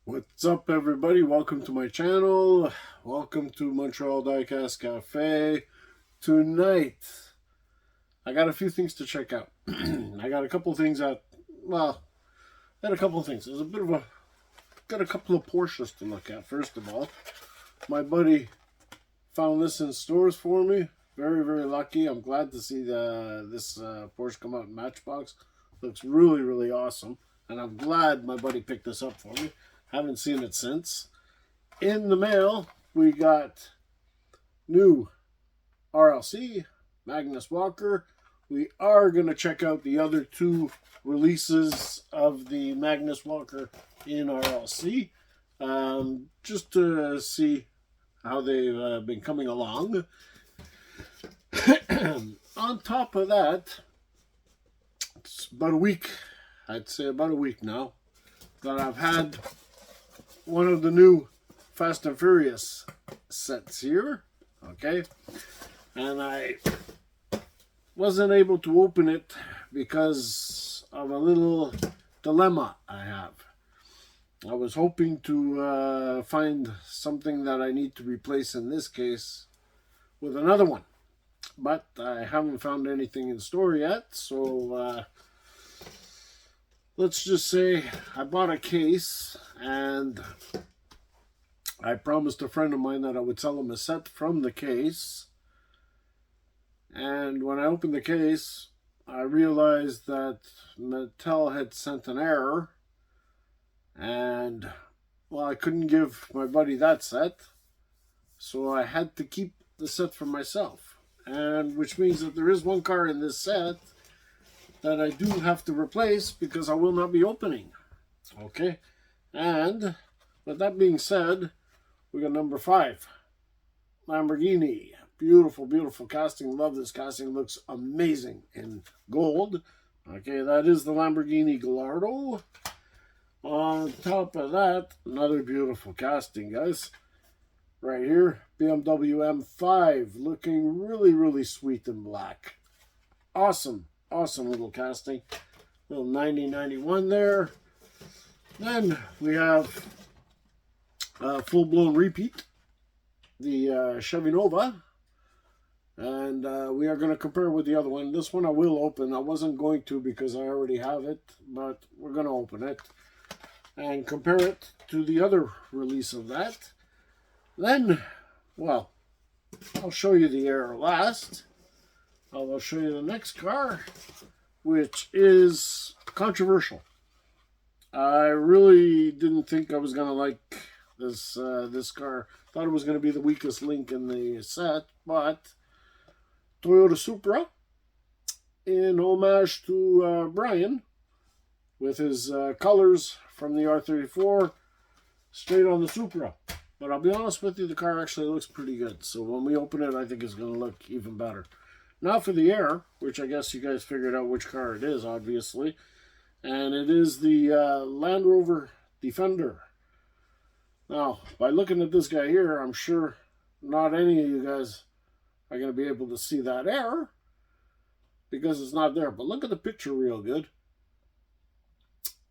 What's up, everybody? Welcome to my channel. Welcome to Montreal Diecast Cafe. Tonight, I got a few things to check out. I got a couple things that, well, got a couple of things. There's a bit of got a couple of Porsches to look at. First of all, my buddy found this in stores for me. Very, very lucky. I'm glad to see this Porsche come out in Matchbox. Looks really, really awesome. And I'm glad my buddy picked this up for me. Haven't seen it since. In the mail, we got new RLC, Magnus Walker. We are going to check out the other two releases of the Magnus Walker in RLC. Just to see how they've been coming along. On top of that, it's about a week, I'd say about a week now, that I've had one of the new Fast and Furious sets here, okay? And I wasn't able to open it because of a little dilemma I have. I was hoping to find something that I need to replace in this case with another one. But I haven't found anything in store yet, so let's just say I bought a case, and I promised a friend of mine that I would sell him a set from the case. And when I opened the case, I realized that Mattel had sent an error, and, well, I couldn't give my buddy that set, so I had to keep the set for myself. And which means that there is one car in this set that I do have to replace because I will not be opening. Okay? And with that being said, we got number 5. Lamborghini. Beautiful, beautiful casting. Love this casting. Looks amazing in gold. Okay, that is the Lamborghini Gallardo. On top of that, another beautiful casting, guys. Right here, BMW M5, looking really, really sweet in black. Awesome, awesome little casting. Little 9091 there. Then we have a full-blown repeat, the Chevy Nova. And we are going to compare with the other one. This one I will open. I wasn't going to because I already have it, but we're going to open it and compare it to the other release of that. Then, well, I'll show you the error last. I'll show you the next car, which is controversial. I really didn't think I was going to like this car. Thought it was going to be the weakest link in the set, but Toyota Supra, in homage to Brian, with his colors from the R34, straight on the Supra. But I'll be honest with you, the car actually looks pretty good. So when we open it, I think it's going to look even better. Now for the error, which I guess you guys figured out which car it is, obviously. And it is the Land Rover Defender. Now, by looking at this guy here, I'm sure not any of you guys are going to be able to see that error, because it's not there. But look at the picture real good.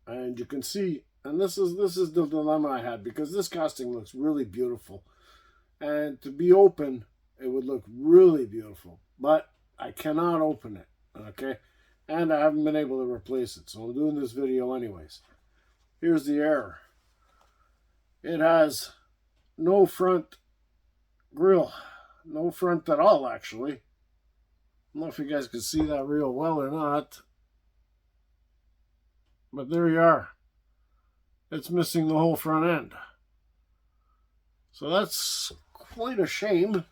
And you can see, and this is the dilemma I had, because this casting looks really beautiful. And to be open, it would look really beautiful. But I cannot open it, okay? And I haven't been able to replace it, so I'm doing this video anyways. Here's the error. It has no front grille. No front at all, actually. I don't know if you guys can see that real well or not. But there you are. It's missing the whole front end. So that's quite a shame.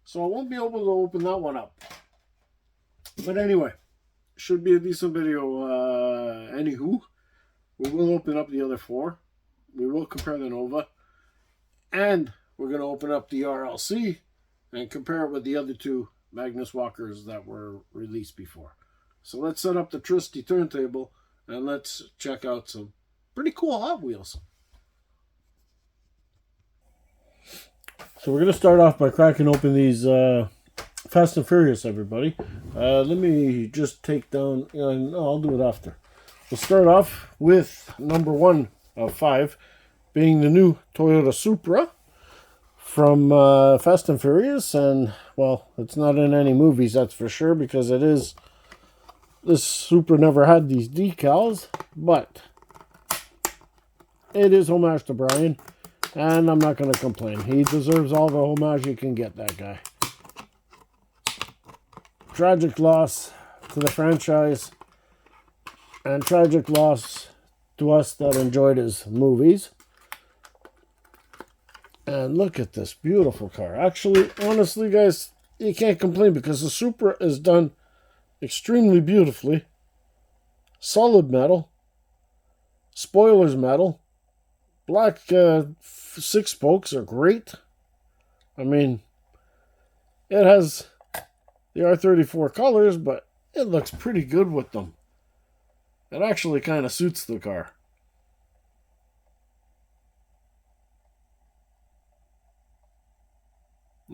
So I won't be able to open that one up. But anyway, should be a decent video. Anywho, we will open up the other 4. We will compare the Nova. And we're going to open up the RLC and compare it with the other 2 Magnus Walkers that were released before. So let's set up the trusty turntable and let's check out some pretty cool Hot Wheels. So we're going to start off by cracking open these Fast and Furious, everybody. Let me just take down, no, I'll do it after. We'll start off with number 1 of 5. being the new Toyota Supra from Fast and Furious. And, well, it's not in any movies, that's for sure, because it is... This Supra never had these decals, but it is homage to Brian, and I'm not going to complain. He deserves all the homage you can get, that guy. Tragic loss to the franchise, and tragic loss to us that enjoyed his movies. And look at this beautiful car. Actually, honestly, guys, you can't complain because the Supra is done extremely beautifully. Solid metal. Spoilers metal. Black 6 spokes are great. I mean, it has the R34 colors, but it looks pretty good with them. It actually kind of suits the car.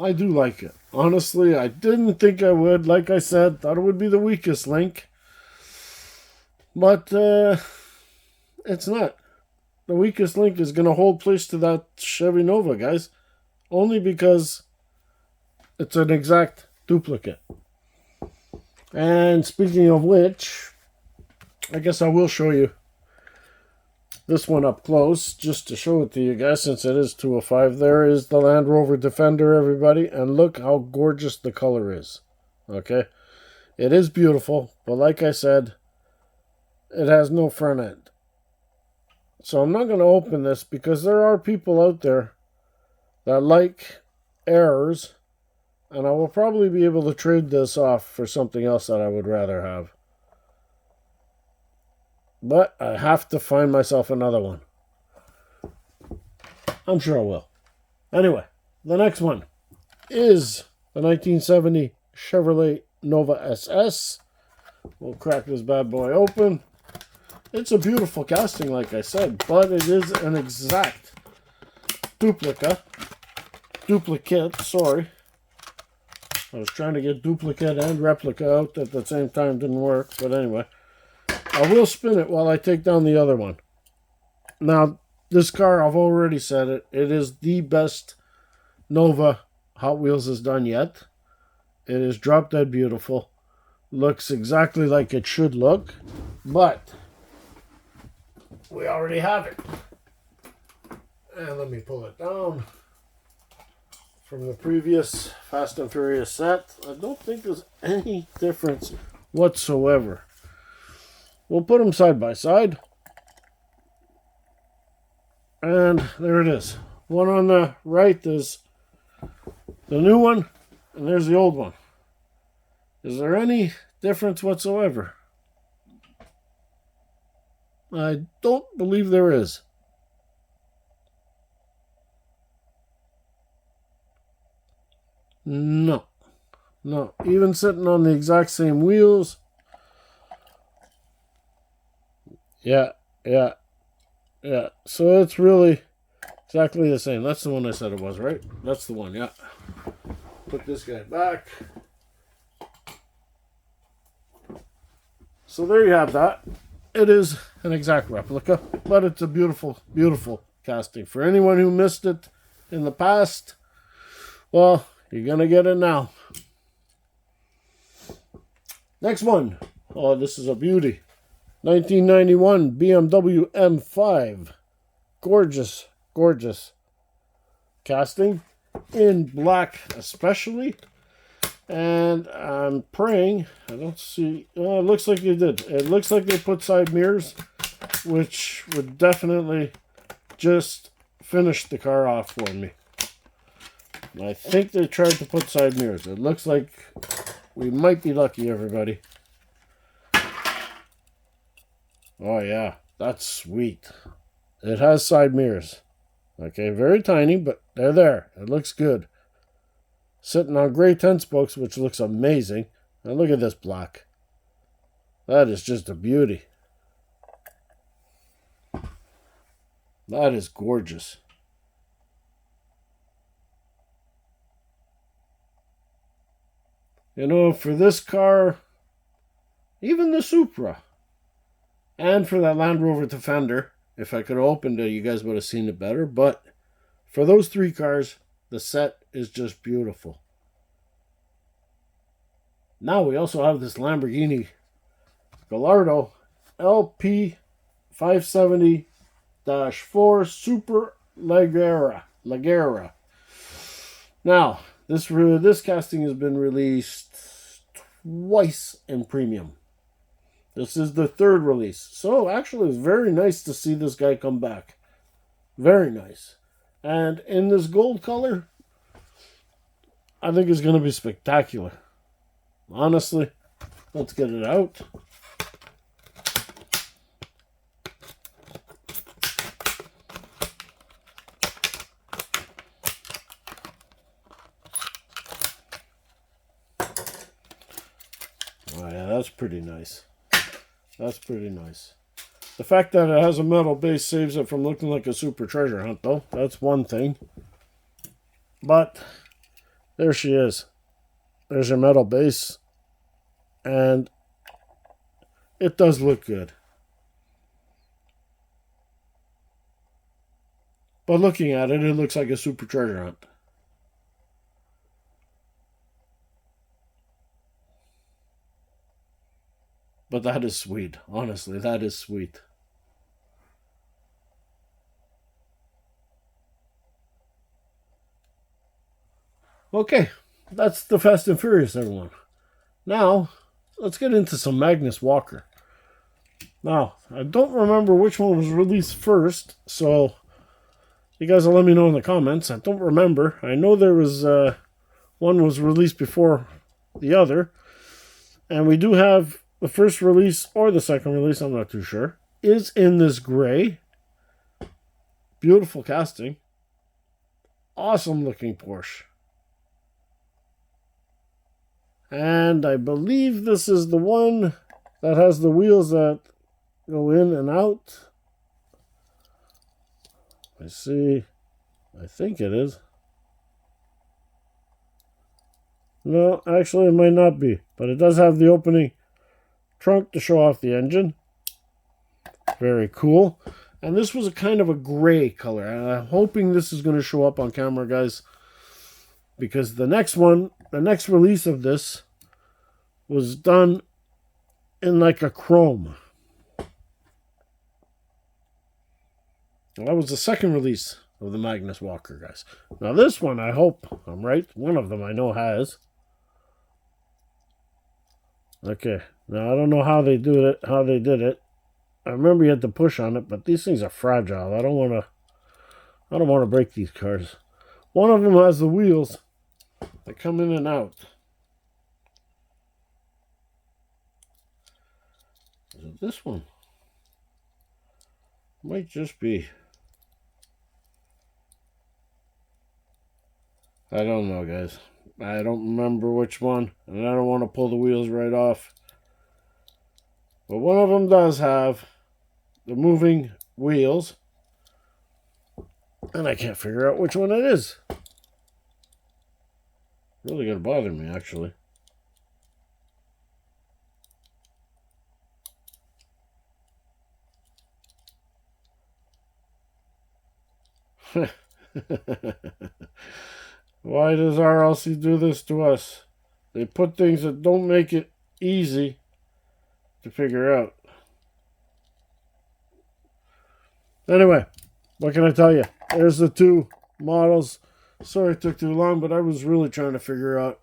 I do like it. Honestly, I didn't think I would. Like I said, thought it would be the weakest link. But it's not. The weakest link is going to hold place to that Chevy Nova, guys. Only because it's an exact duplicate. And speaking of which, I guess I will show you this one up close, just to show it to you guys, since it is 205. There is the Land Rover Defender, everybody, and look how gorgeous the color is. Okay? It is beautiful, but like I said, it has no front end. So I'm not going to open this because there are people out there that like errors, and I will probably be able to trade this off for something else that I would rather have. But I have to find myself another one. I'm sure I will. Anyway, the next one is the 1970 Chevrolet Nova SS. We'll crack this bad boy open. It's a beautiful casting, like I said, but it is an exact duplicate, sorry. I was trying to get duplicate and replica out at the same time, didn't work, but anyway. I will spin it while I take down the other one. Now, this car, I've already said it, it is the best Nova Hot Wheels has done yet. It is drop dead beautiful. Looks exactly like it should look, but we already have it. And let me pull it down. From the previous Fast and Furious set, I don't think there's any difference whatsoever. We'll put them side by side. And there it is. One on the right is the new one, and there's the old one. Is there any difference whatsoever? I don't believe there is. No. No. Even sitting on the exact same wheels. Yeah. So it's really exactly the same. That's the one I said it was, right? That's the one, yeah. Put this guy back. So there you have that. It is an exact replica, but it's a beautiful, beautiful casting. For anyone who missed it in the past, well, you're going to get it now. Next one. Oh, this is a beauty. 1991 BMW M5. Gorgeous, gorgeous casting. In black especially. And I'm praying, I don't see, it looks like they did. It looks like they put side mirrors, which would definitely just finish the car off for me. I think they tried to put side mirrors. It looks like we might be lucky, everybody. Oh yeah, that's sweet. It has side mirrors. Okay, very tiny, but they're there. It looks good. Sitting on gray 10 spokes, which looks amazing. And look at this black. That is just a beauty. That is gorgeous. You know, for this car, even the Supra, and for that Land Rover Defender, If I could have opened it, you guys would have seen it better. But for those 3 cars, the set is just beautiful. Now we also have this Lamborghini Gallardo LP 570-4 Super Leggera. Now, this casting has been released twice in premium. This is the 3rd release. So, actually, it's very nice to see this guy come back. Very nice. And in this gold color, I think it's going to be spectacular. Honestly, let's get it out. Oh yeah, that's pretty nice. That's pretty nice. The fact that it has a metal base saves it from looking like a super treasure hunt, though. That's one thing. But there she is. There's your metal base. And it does look good. But looking at it, it looks like a super treasure hunt. But that is sweet. Honestly, that is sweet. Okay, that's the Fast and Furious, everyone. Now, let's get into some Magnus Walker. Now, I don't remember which one was released first, so you guys will let me know in the comments. I don't remember. I know there was one was released before the other, and we do have the first release or the second release, I'm not too sure, is in this gray. Beautiful casting. Awesome looking Porsche. And I believe this is the one that has the wheels that go in and out. I see. I think it is. No, actually it might not be. But it does have the opening trunk to show off the engine. Very cool. And this was a kind of a gray color. And I'm hoping this is going to show up on camera, guys. Because the next one, the next release of this was done in like a chrome. That was the second release of the Magnus Walker, guys. Now this one, I hope I'm right. One of them I know has. Okay. Now I don't know how they do it. How they did it. I remember you had to push on it, but these things are fragile. I don't want to break these cars. One of them has the wheels that come in and out. Is it this one? Might just be. I don't know, guys. I don't remember which one, and I don't want to pull the wheels right off. But one of them does have the moving wheels, and I can't figure out which one it is. Really gonna bother me, actually. Why does RLC do this to us? They put things that don't make it easy to figure out. Anyway, what can I tell you? There's the two models. Sorry it took too long, but I was really trying to figure out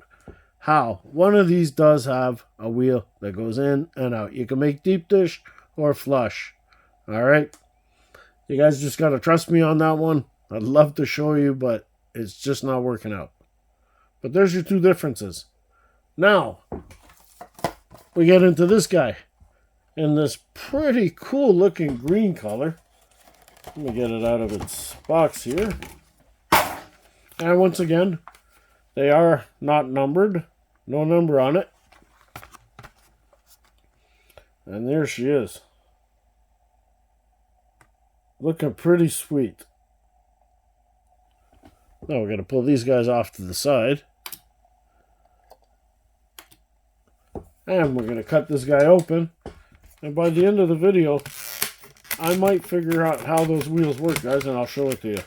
how. One of these does have a wheel that goes in and out. You can make deep dish or flush. Alright? You guys just got to trust me on that one. I'd love to show you, but it's just not working out. But there's your two differences. Now, we get into this guy in this pretty cool looking green color. Let me get it out of its box here. And once again, they are not numbered. No number on it. And there she is. Looking pretty sweet. Now we're going to pull these guys off to the side. And we're going to cut this guy open. And by the end of the video, I might figure out how those wheels work, guys, and I'll show it to you.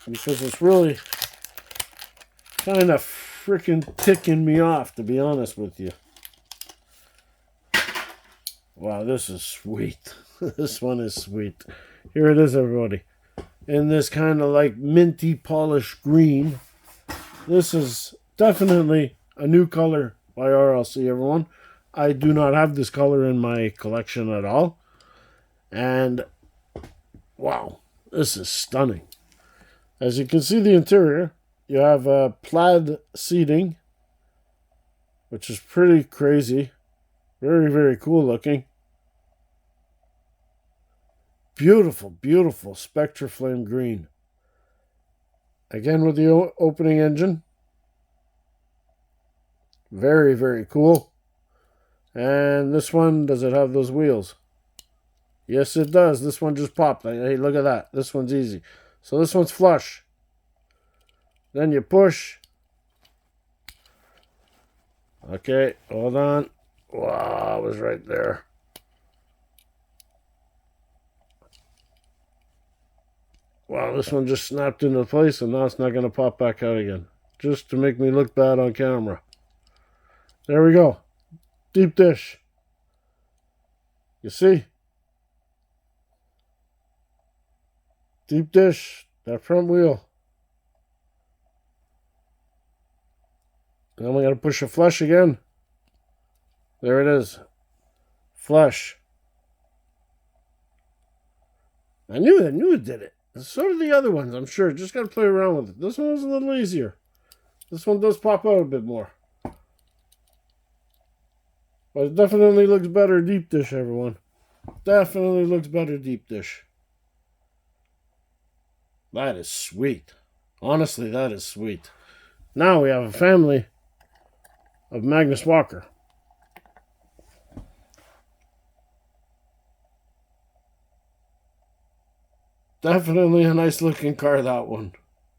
Because it's really kind of freaking ticking me off, to be honest with you. Wow, this is sweet. This one is sweet. Here it is, everybody. In this kind of like minty polished green. This is definitely a new color by RLC, everyone. I do not have this color in my collection at all. And wow, this is stunning. As you can see the interior, you have plaid seating, which is pretty crazy. Very, very cool looking. Beautiful, beautiful Spectra Flame green. Again with the opening engine. Very, very cool. And this one, does it have those wheels? Yes, it does. This one just popped. Hey, look at that. This one's easy. So this one's flush. Then you push. Okay, hold on. Wow, I was right there. Wow, this one just snapped into place and now it's not going to pop back out again. Just to make me look bad on camera. There we go. Deep dish. You see? Deep dish. That front wheel. Now we got to push a flush again. There it is. Flush. I knew it did it. So do the other ones, I'm sure. Just got to play around with it. This one was a little easier. This one does pop out a bit more. But it definitely looks better deep dish, everyone. Definitely looks better deep dish. That is sweet. Honestly, that is sweet. Now we have a family of Magnus Walker. Definitely a nice looking car, that one.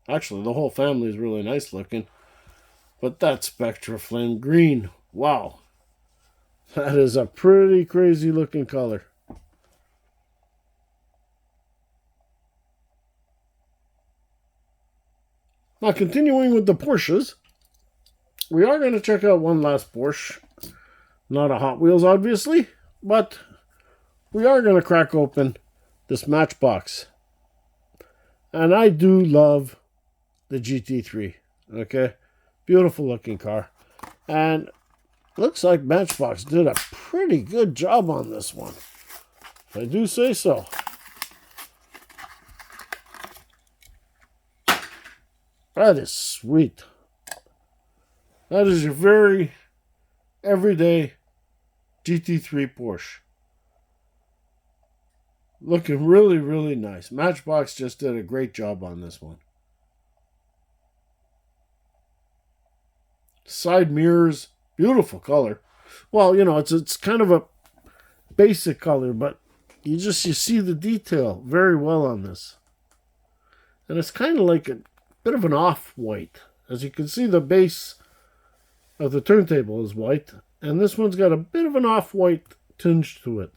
Actually, the whole family is really nice looking. But that Spectra Flame green. Wow. That is a pretty crazy looking color. Now, continuing with the Porsches, we are going to check out one last Porsche. Not a Hot Wheels, obviously, but we are going to crack open this Matchbox. And I do love the GT3, okay? Beautiful looking car. And looks like Matchbox did a pretty good job on this one, if I do say so. That is sweet. That is your very everyday GT3 Porsche. Looking really, really nice. Matchbox just did a great job on this one. Side mirrors, beautiful color. Well, you know, it's kind of a basic color, but you see the detail very well on this. And it's kind of like a bit of an off-white. As you can see, the base of the turntable is white, and this one's got a bit of an off-white tinge to it.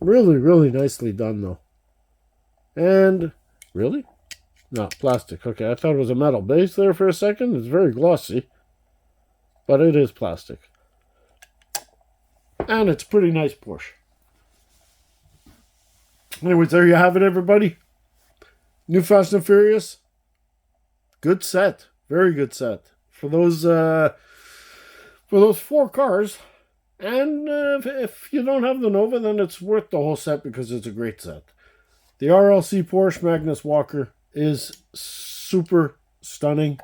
Really, really nicely done, though. And, really? No, plastic. Okay, I thought it was a metal base there for a second. It's very glossy, but it is plastic. And it's a pretty nice Porsche. Anyways, there you have it, everybody. New Fast and Furious. Good set. Very good set. For those 4 cars. And if you don't have the Nova, then it's worth the whole set because it's a great set. The RLC Porsche Magnus Walker is super stunning.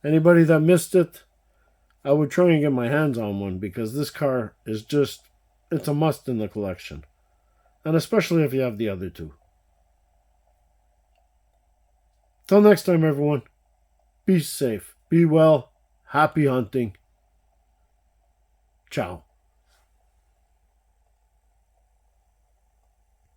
Anybody that missed it, I would try and get my hands on one because this car is just, it's a must in the collection. And especially if you have the other two. Till next time, everyone, be safe, be well, happy hunting. Ciao.